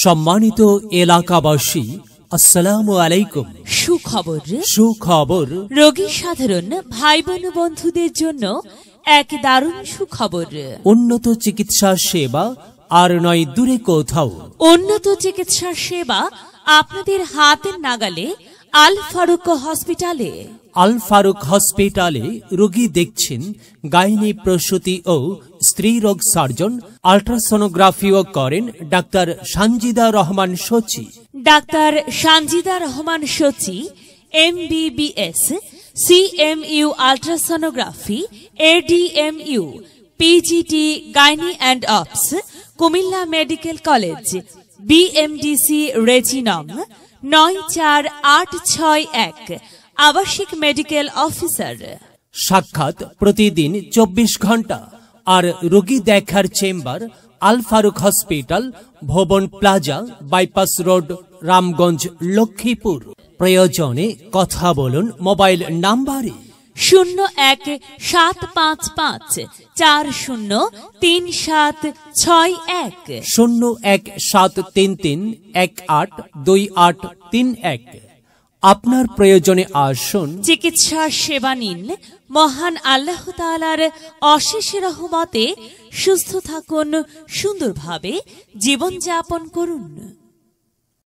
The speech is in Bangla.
সম্মানিত এলাকাবাসী, আসসালামু আলাইকুম। সুখবর রোগী সাধারণ ভাই বোন বন্ধুদের জন্য এক দারুণ সুখবর। উন্নত চিকিৎসা সেবা আর নয় দূরে কোথাও। উন্নত চিকিৎসা সেবা আপনাদের হাতের নাগালে আল ফারুক হসপিটালে। আল ফারুক হসপিটালে রোগী দেখছেন গাইনি, প্রসূতি ও স্ত্রী রোগ সার্জন। আল্ট্রাসোনোগ্রাফিও করেন ডাক্তার সানজিদা রহমান সচি। ডাক্তার Sanjida Rahman Sachi MBBS, CMU ultrasonography, ADMU, PGT gynae and obs, Comilla medical college, BMDC রেজিনং 94861, আবাসিক মেডিকেল অফিসার। সাক্ষাৎ প্রতিদিন 24 ঘন্টা। আর রোগী দেখার চেম্বার আল ফারুক হসপিটাল, ভবন plaza, bypass road, Ramganj, Lakshmipur. প্রয়োজনে কথা বলুন মোবাইল নাম্বারে 0173340371, 017331822831। আপনার প্রয়োজনে আসুন, চিকিৎসা সেবা নিন। মহান আল্লাহ তাআলার অশেষ রহমতে সুস্থ থাকুন, সুন্দরভাবে জীবনযাপন করুন।